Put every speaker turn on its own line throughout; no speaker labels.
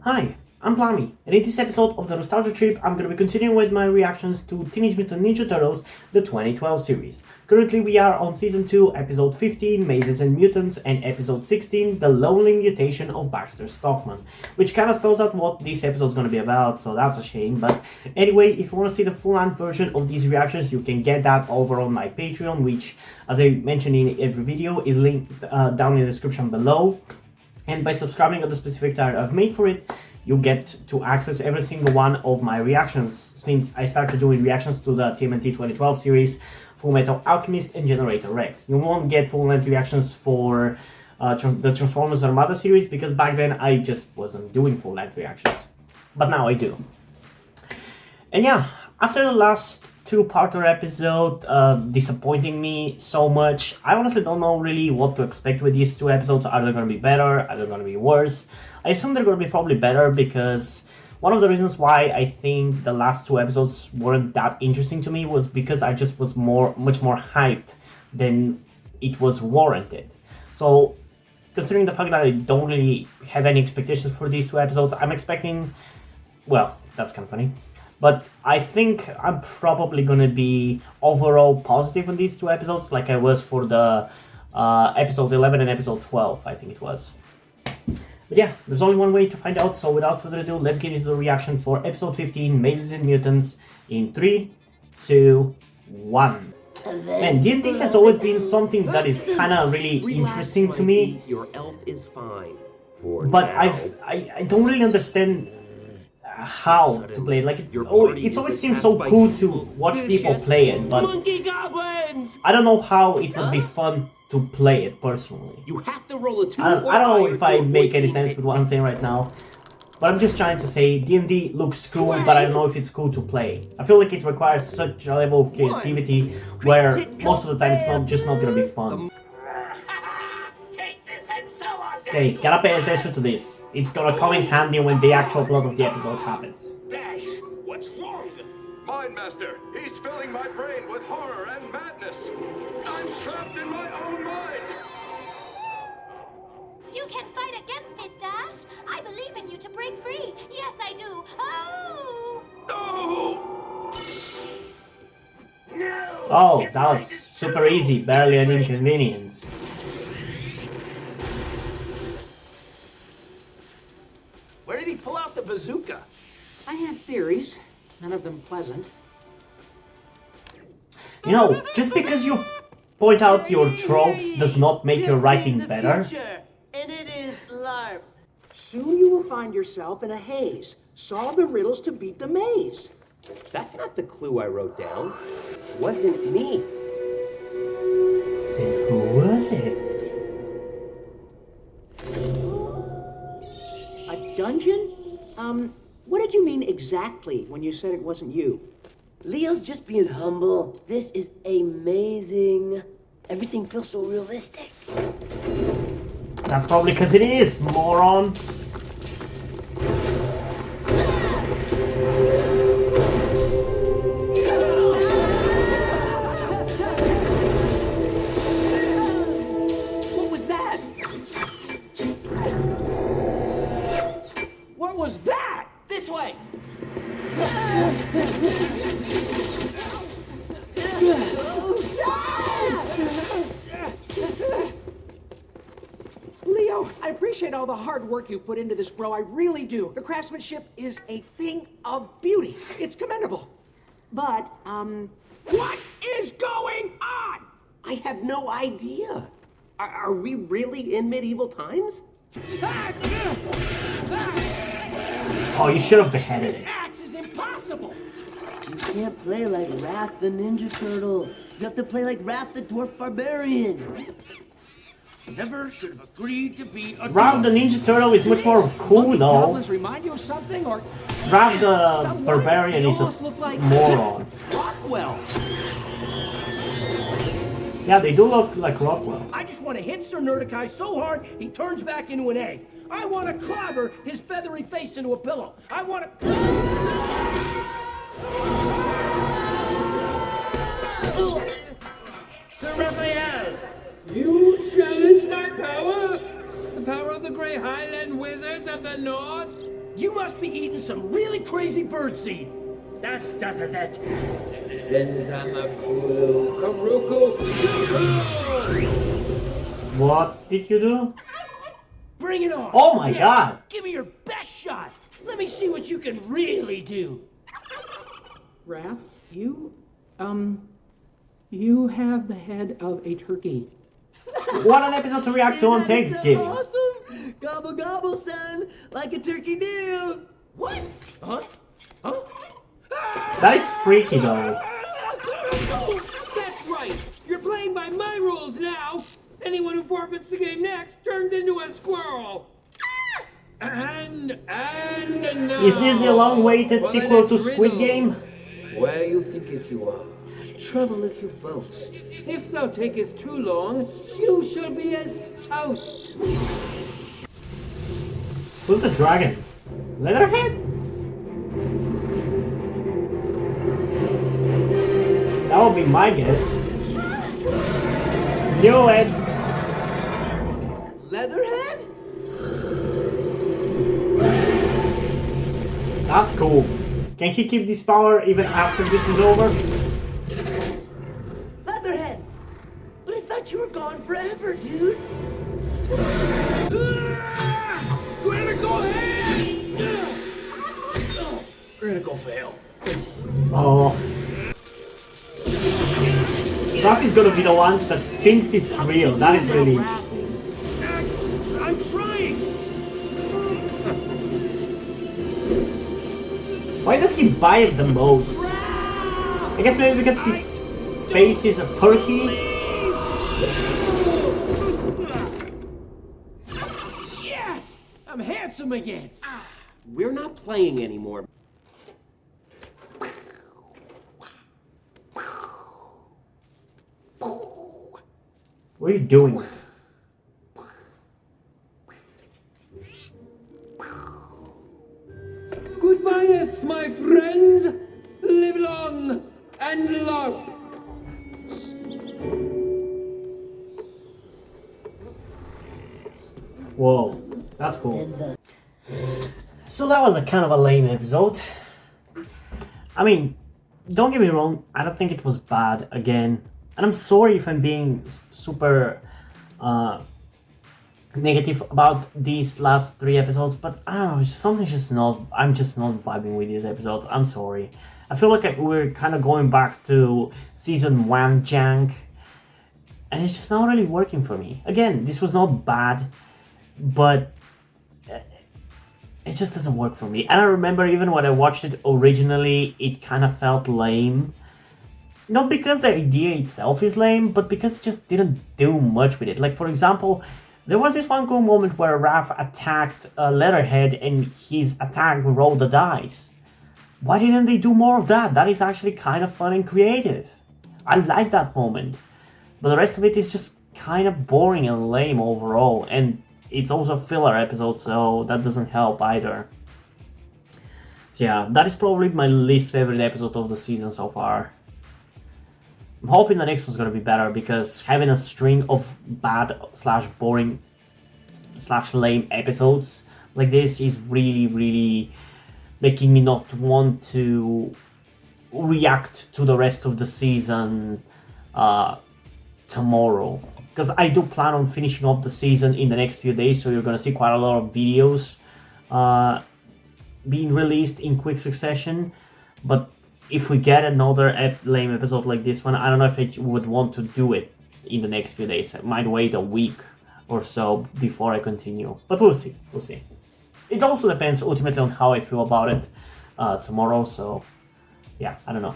Hi, I'm Plami, and in this episode of the Nostalgia Trip, I'm going to be continuing with my reactions to Teenage Mutant Ninja Turtles, the 2012 series. Currently we are on Season 2, Episode 15, Mazes and Mutants, and Episode 16, The Lonely Mutation of Baxter Stockman, which kind of spells out what this episode is going to be about, so that's a shame. But anyway, if you want to see the full-length version of these reactions, you can get that over on my Patreon, which, as I mentioned in every video, is linked down in the description below. And by subscribing at the specific tier I've made for it, you get to access every single one of my reactions since I started doing reactions to the TMNT 2012 series, Full Metal Alchemist and Generator Rex. You won't get full-length reactions for the Transformers Armada series because back then I just wasn't doing full-length reactions. But now I do. And yeah, after the last two-parter episode disappointing me so much, I honestly don't know really what to expect with these two episodes. Are they going to be better? Are they going to be worse? I assume they're going to be probably better because one of the reasons why I think the last two episodes weren't that interesting to me was because I just was much more hyped than it was warranted. So considering the fact that I don't really have any expectations for these two episodes, I'm expecting, well, that's kind of funny. But I think I'm probably going to be overall positive on these two episodes like I was for the episode 11 and episode 12, I think it was. But yeah, there's only one way to find out, so without further ado, let's get into the reaction for episode 15, Mazes and Mutants, in 3, 2, 1. Man, D&D has always been something that is kind of really interesting to me.
Your elf is fine.
But I don't really understand how to play it. Like it always seems so cool to watch people play it, but I don't know how it would be fun to play it personally.
You have to roll a 2
I don't know if I make any sense with what I'm saying right now, but I'm just trying to say D&D looks cool, but I don't know if it's cool to play. I feel like it requires such a level of creativity where most of the time it's just not gonna be fun. Okay, gotta pay attention to this. It's gonna come in handy when the actual plot of the episode happens.
Dash, what's wrong? Mind Master, he's filling my brain with horror and madness. I'm trapped in my own mind.
You can fight against it, Dash. I believe in you to break free. Yes, I do. Oh!
No!
Oh, that was super easy, barely an inconvenience.
Where did he pull out the bazooka?
I have theories, none of them pleasant.
You know, just because you point out your tropes does not make your writing better.
And it is LARP. Soon you will find yourself in a haze. Solve the riddles to beat the maze.
That's not the clue I wrote down. Wasn't me.
Then who was it?
A dungeon? What did you mean exactly when you said it wasn't you?
Leo's just being humble. This is amazing. Everything feels so realistic.
That's probably because it is, moron.
What was that? What was that? This way! Leo, I appreciate all the hard work you put into this, bro. I really do. The craftsmanship is a thing of beauty. It's commendable. But, what is going on?
I have no idea. Are we really in medieval times?
Oh, you should have beheaded
This
it.
axe is impossible!
You can't play like Wrath the Ninja Turtle. You have to play like Wrath the Dwarf Barbarian.
Never should have agreed to be a
Rav the Ninja Turtle is much more cool though.
Goblins remind you of something, or
Rav the Barbarian is
almost
a
look like
moron.
Rockwell.
Yeah, they do look like Rockwell.
I just want to hit Sir Nerdikai so hard he turns back into an egg. I want to clobber his feathery face into a pillow. I want to...
Sir Raphael, you challenge my power? The power of the Grey Highland Wizards of the North?
You must be eating some really crazy birdseed.
That does it.
Senzamakulo Karuko.
What did you do?
Bring it on.
Oh my god!
Give me your best shot. Let me see what you can really do.
Raph, you have the head of a turkey.
What an episode to react to on Thanksgiving.
So awesome! Gobble gobble, son! Like a turkey do!
What? Huh? Huh?
That is freaky though.
That's right. You're playing by my rules now. Anyone who forfeits the game next turns into a squirrel. And now.
Is this the long-awaited
For the
sequel to
next
Squid
riddle.
Game?
Where you thinketh you are, trouble if you boast. If thou taketh too long, you shall be as toast.
Who's the dragon? Leatherhead? That would be my guess. Knew it.
Leatherhead?
That's cool. Can he keep this power even after this is over?
Leatherhead! But I thought you were gone forever, dude!
Critical hit! Critical fail.
Oh. Ruffy's gonna be the one that thinks it's real. That is really interesting.
I'm trying.
Why does he bite the most? I guess maybe because his face is a turkey.
Yes! I'm handsome again.
We're not playing anymore.
What are you doing?
Goodbye, my friends. Live long and love.
Whoa, that's cool. So that was a kind of a lame episode. I mean, don't get me wrong, I don't think it was bad again. And I'm sorry if I'm being super negative about these last 3 episodes, but I don't know, something's just not, I'm just not vibing with these episodes. I'm sorry. I feel like we're kind of going back to season 1 jank, and it's just not really working for me. Again, this was not bad, but it just doesn't work for me. And I remember even when I watched it originally, it kind of felt lame. Not because the idea itself is lame, but because it just didn't do much with it. Like, for example, there was this one cool moment where Raph attacked Leatherhead and his attack rolled the dice. Why didn't they do more of that? That is actually kind of fun and creative. I like that moment. But the rest of it is just kind of boring and lame overall. And it's also a filler episode, so that doesn't help either. Yeah, that is probably my least favorite episode of the season so far. I'm hoping the next one's gonna be better, because having a string of bad / boring / lame episodes like this is really making me not want to react to the rest of the season tomorrow. Because I do plan on finishing off the season in the next few days, so you're gonna see quite a lot of videos being released in quick succession. But if we get another lame episode like this one, I don't know if I would want to do it in the next few days. I might wait a week or so before I continue. But we'll see. We'll see. It also depends ultimately on how I feel about it tomorrow. So, yeah, I don't know.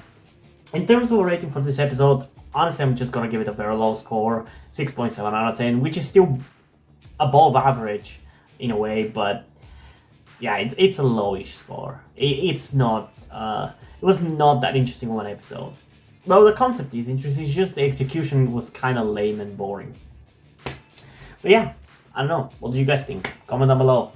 In terms of a rating for this episode, honestly, I'm just gonna give it a very low score, 6.7 out of 10, which is still above average in a way, but yeah, it's a lowish score. It's not. It was not that interesting one episode. Well, the concept is interesting, it's just the execution was kind of lame and boring. But yeah, I don't know. What do you guys think? Comment down below.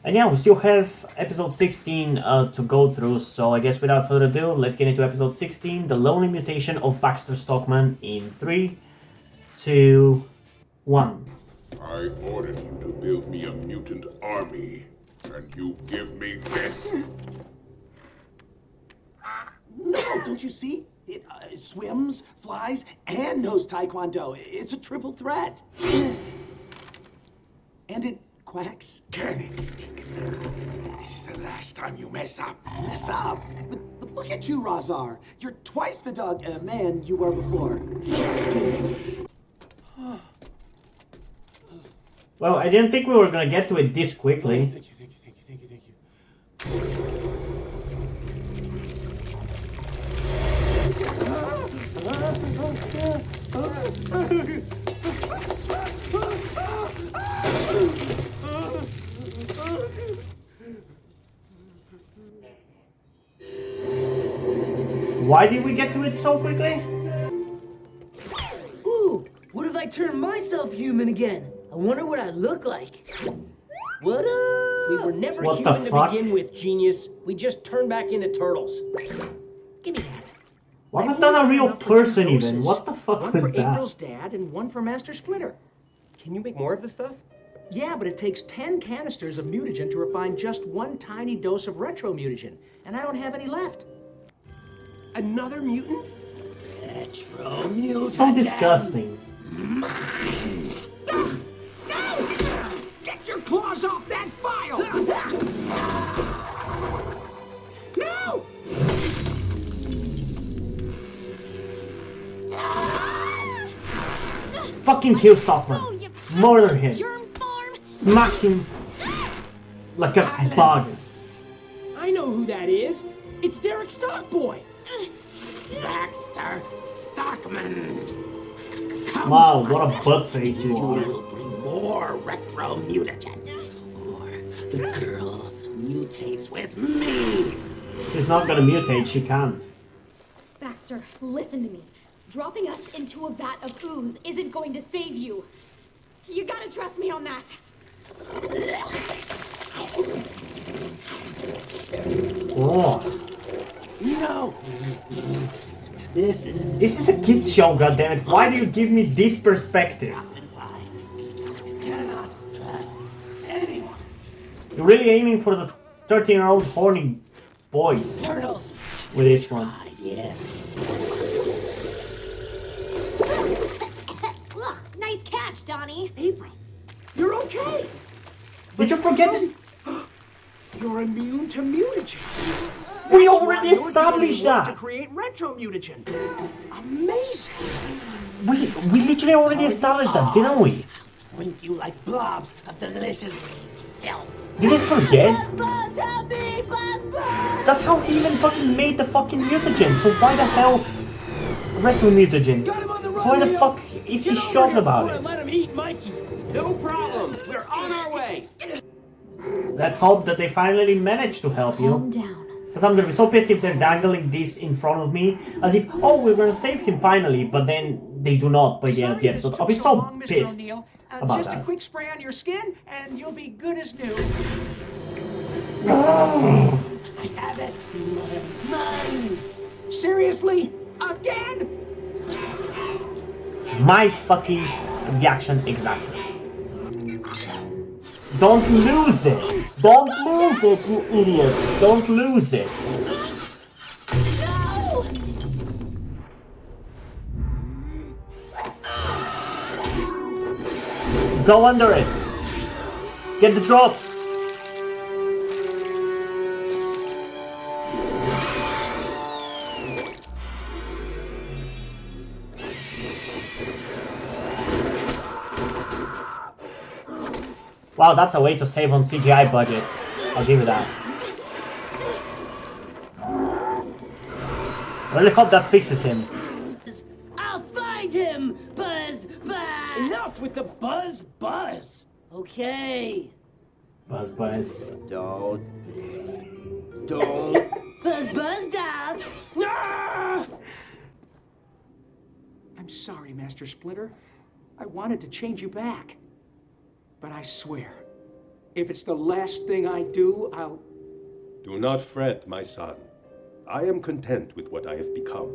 And yeah, we still have episode 16 to go through, so I guess without further ado, let's get into episode 16, The Lonely Mutation of Baxter Stockman, in 3, 2, 1.
I ordered you to build me a mutant army. Can you give me this?
No, don't you see? It swims, flies, and knows Taekwondo. It's a triple threat. And it quacks.
Can it stick? This is the last time you mess up.
Mess up? But look at you, Razar. You're twice the dog man you were before.
Well, I didn't think we were gonna get to it this quickly.
Thank you.
Why did we get to it so quickly?
Ooh, what if I turn myself human again? I wonder what I look like. What up?
We were never
What the
human to
fuck?
begin with, genius. We just turned back into turtles. Give me that.
Why was
I've
that a
only
real
enough for two
person even?
doses.
What the fuck
one
was
for
that?
April's dad and one for Master Splinter.
Can you make more of this stuff?
Yeah, but it takes 10 canisters of mutagen to refine just one tiny dose of retro mutagen, and I don't have any left.
Another mutant? Retro mutant.
So disgusting.
Get your claws off that file! No!
Fucking kill Stockman.
Oh, you
Murder him.
germ farm!
Smash him like a bug.
I know who that is. It's Derek Stockboy.
Baxter Stockman.
Wow, what a butt face you
You
are.
will bring more retro mutagen. Or the girl mutates with me.
She's not gonna mutate, she can't.
Baxter, listen to me. Dropping us into a vat of ooze isn't going to save you. You gotta trust me on that.
Oh.
No. This is
This is a kids show, goddammit. Why do you give me this perspective?
why I cannot trust anyone.
You're really aiming for the 13-year-old horny boys
Turtles.
with this one.
Yes.
Ugh, nice catch, Donnie.
April, you're okay.
Did you forget?
You're immune to mutagen.
We
That's
already
why you're
established
doing work
that.
to create retro mutagen. Amazing.
We literally already established that, didn't we?
Drink you like blobs of delicious filth.
Did I forget?
Buzz, help me! Buzz!
That's how he even fucking made the fucking mutagen. So why the hell retro mutagen?
Got him on the
So why the
rodeo.
fuck is he
Get over
shocked
here
about
before I
it?
let him eat Mikey.
No problem. We're on our way.
Let's hope that they finally manage to help you.
Calm down.
Because I'm gonna be so pissed if they're dangling this in front of me as if, oh, we're gonna save him finally, but then they do not by the end of the
Sorry this
episode. I'll
took
be so
long, Mr.
pissed
O'Neill.
about
Just
that.
a quick spray on your skin, and you'll be good as new.
I have it. Mine.
Seriously? Again?
My fucking reaction exactly. Don't lose it! Don't lose it, you idiot! Don't lose it!
No!
Go under it! Get the drops! Wow, that's a way to save on CGI budget. I'll give you that. I really hope that fixes him.
I'll find him! Buzz! Buzz!
Enough with the buzz.
Okay.
Buzz, buzz.
Don't.
Buzz, dog!
Ah! I'm sorry, Master Splinter. I wanted to change you back. But I swear, if it's the last thing I do, I'll...
Do not fret, my son. I am content with what I have become.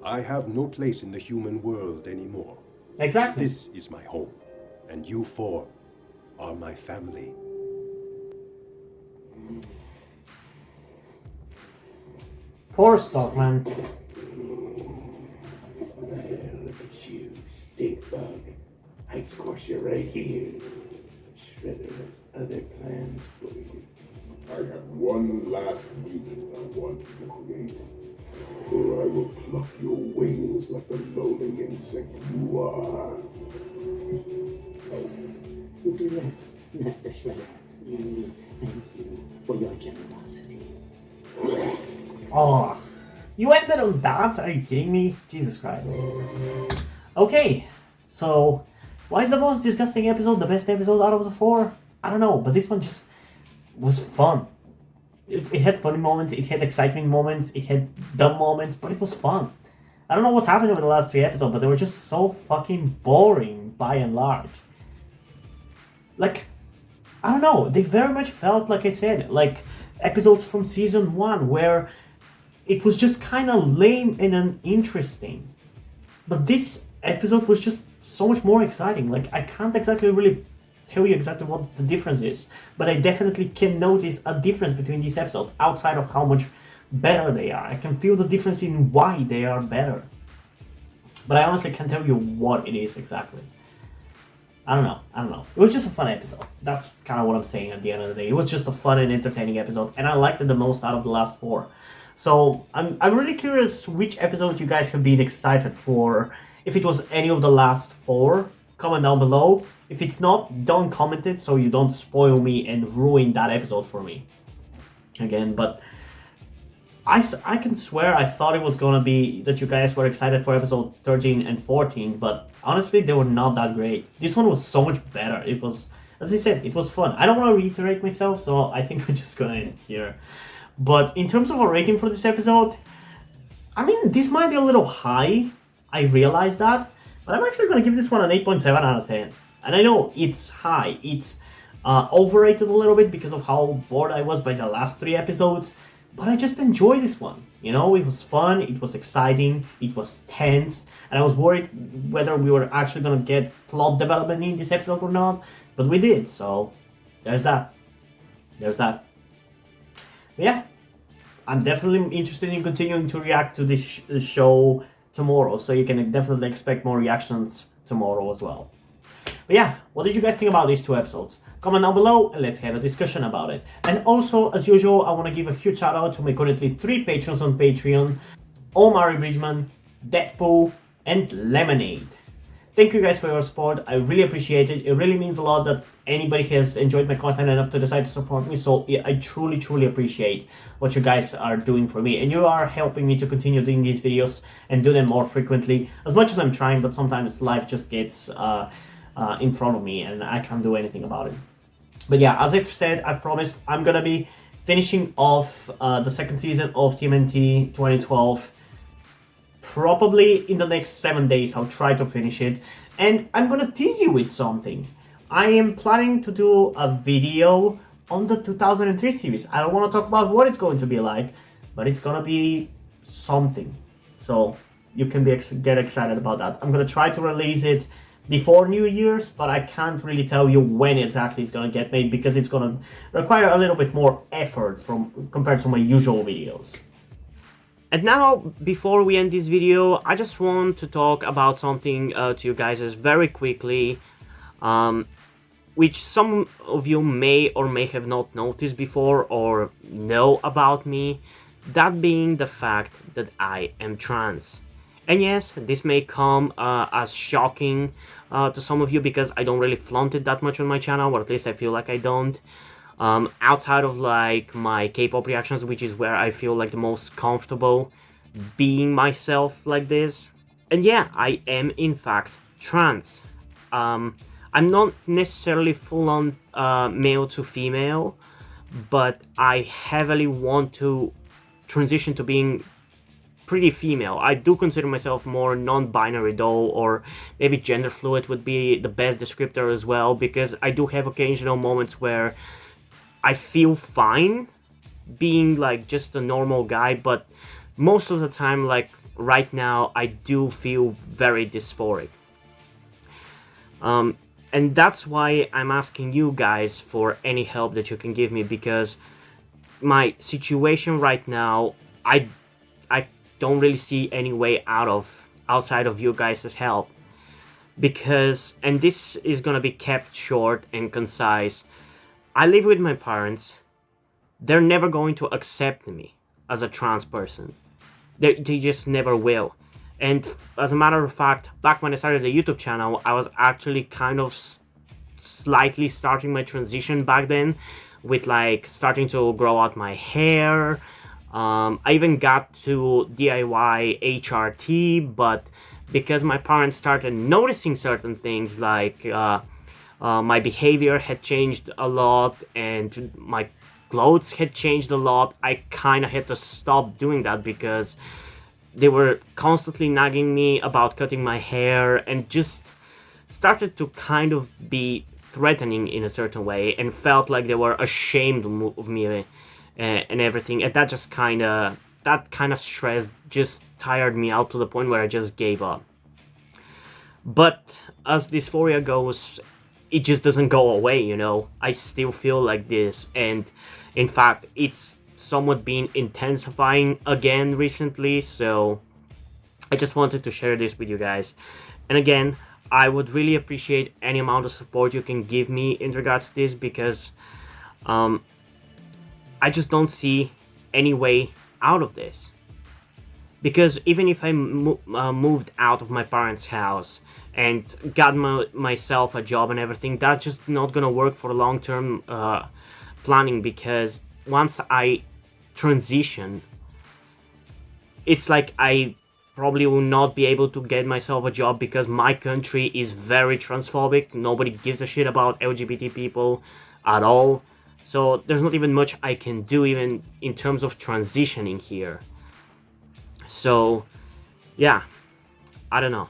I have no place in the human world anymore.
Exactly.
This is my home, and you four are my family.
Poor Stockman.
Look at you, stink bug. I'd squash you right here. Shredder has other plans for you.
I have one last mutant I want you to create, or I will pluck your wings like the lowly insect you are.
Yes, Master Shredder. Thank you for your generosity.
Oh, you ended on that? Are you kidding me? Jesus Christ. Okay, so why is the most disgusting episode the best episode out of the 4? I don't know, but this one just was fun. It had funny moments, it had exciting moments, it had dumb moments, but it was fun. I don't know what happened over the last 3 episodes, but they were just so fucking boring by and large. Like, I don't know, they very much felt, like I said, like episodes from season 1 where it was just kind of lame and uninteresting. But this episode was just so much more exciting. Like, I can't exactly really tell you exactly what the difference is, but I definitely can notice a difference between these episodes outside of how much better they are. I can feel the difference in why they are better. But I honestly can't tell you what it is exactly. I don't know. It was just a fun episode. That's kind of what I'm saying at the end of the day. It was just a fun and entertaining episode, and I liked it the most out of the last 4. So I'm really curious which episode you guys have been excited for. If it was any of the last 4, comment down below. If it's not, don't comment it so you don't spoil me and ruin that episode for me. Again, but I can swear I thought it was gonna be that you guys were excited for episode 13 and 14, but honestly they were not that great. This one was so much better. It was, as I said, it was fun. I don't want to reiterate myself, so I think we're just gonna end here. But in terms of a rating for this episode, I mean, this might be a little high. I realize that, but I'm actually gonna give this one an 8.7 out of 10. And I know it's high. It's overrated a little bit because of how bored I was by the last 3 episodes. But I just enjoyed this one. You know, it was fun, it was exciting, it was tense, and I was worried whether we were actually gonna get plot development in this episode or not, but we did, so there's that. There's that. But yeah, I'm definitely interested in continuing to react to this show tomorrow, so you can definitely expect more reactions tomorrow as well. But yeah, what did you guys think about these 2 episodes? Comment down below and let's have a discussion about it. And also, as usual, I want to give a huge shout out to my currently 3 patrons on Patreon: Omari Bridgman, Deadpool, and Lemonade. Thank you guys for your support. I really appreciate it. It really means a lot that anybody has enjoyed my content enough to decide to support me. So I truly appreciate what you guys are doing for me. And you are helping me to continue doing these videos and do them more frequently. As much as I'm trying, but sometimes life just gets in front of me and I can't do anything about it. But yeah, as I've said, I've promised I'm gonna be finishing off the 2nd season of TMNT 2012. Probably in the next 7 days, I'll try to finish it. And I'm gonna tease you with something. I am planning to do a video on the 2003 series. I don't want to talk about what it's going to be like, but it's gonna be something. So you can get excited about that. I'm gonna try to release it before New Year's, but I can't really tell you when exactly it's gonna get made because it's gonna require a little bit more effort compared to my usual videos. And now, before we end this video, I just want to talk about something to you guys very quickly, which some of you may or may have not noticed before or know about me, that being the fact that I am trans. And yes, this may come as shocking to some of you because I don't really flaunt it that much on my channel, or at least I feel like I don't. Outside of like my K-pop reactions, which is where I feel like the most comfortable being myself like this. And yeah, I am in fact trans. I'm not necessarily full-on male to female, but I heavily want to transition to being pretty female. I do consider myself more non-binary though, or maybe gender fluid would be the best descriptor as well, because I do have occasional moments where I feel fine being like just a normal guy, but most of the time, like right now, I do feel very dysphoric. And that's why I'm asking you guys for any help that you can give me, because my situation right now, I don't really see any way outside of you guys' help. Because, and this is gonna be kept short and concise, I live with my parents. They're never going to accept me as a trans person. They just never will. And as a matter of fact, back when I started the YouTube channel, I was actually kind of slightly starting my transition back then, with like starting to grow out my hair. I even got to DIY HRT, but because my parents started noticing certain things, like my behavior had changed a lot and my clothes had changed a lot, I kind of had to stop doing that because they were constantly nagging me about cutting my hair and just started to kind of be threatening in a certain way, and felt like they were ashamed of me and everything. And that just kind of stress just tired me out to the point where I just gave up. But as dysphoria goes, it just doesn't go away, you know. I still feel like this, and in fact it's somewhat been intensifying again recently, so I just wanted to share this with you guys. And again, I would really appreciate any amount of support you can give me in regards to this, because I just don't see any way out of this. Because even if I moved out of my parents' house and got myself a job and everything, that's just not gonna work for long-term planning, because once I transition, it's like I probably will not be able to get myself a job, because my country is very transphobic. Nobody gives a shit about LGBT people at all. So there's not even much I can do even in terms of transitioning here. So yeah, I don't know.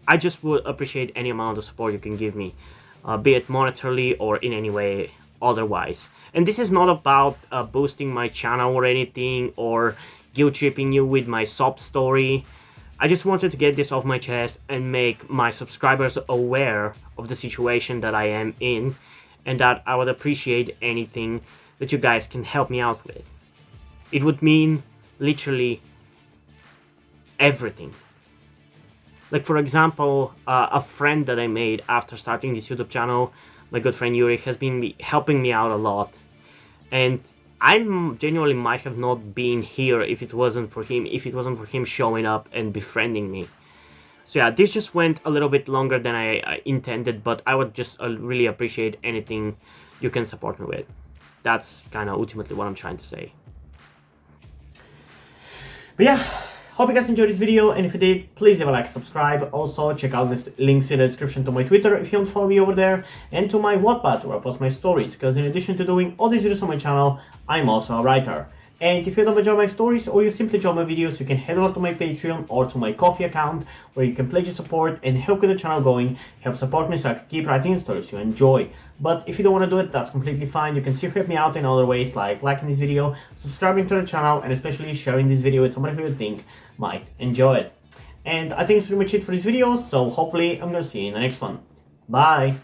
I just would appreciate any amount of support you can give me, be it monetarily or in any way otherwise. And this is not about boosting my channel or anything, or guilt tripping you with my sob story. I just wanted to get this off my chest and make my subscribers aware of the situation that I am in, and that I would appreciate anything that you guys can help me out with. It would mean literally everything. Like, for example, a friend that I made after starting this YouTube channel, my good friend Yuri, has been helping me out a lot. And I genuinely might have not been here if it wasn't for him showing up and befriending me. So yeah, this just went a little bit longer than I intended, but I would just really appreciate anything you can support me with. That's kind of ultimately what I'm trying to say. But yeah, hope you guys enjoyed this video, and if you did, please leave a like, subscribe. Also, check out the links in the description to my Twitter if you don't follow me over there, and to my Wattpad where I post my stories, because in addition to doing all these videos on my channel, I'm also a writer. And if you don't enjoy my stories, or you simply enjoy my videos, you can head over to my Patreon or to my Ko-fi account, where you can pledge your support and help get the channel going, help support me so I can keep writing stories you enjoy. But if you don't want to do it, that's completely fine. You can still help me out in other ways, like liking this video, subscribing to the channel, and especially sharing this video with somebody who you think might enjoy it. And I think it's pretty much it for this video, so hopefully I'm gonna see you in the next one. Bye!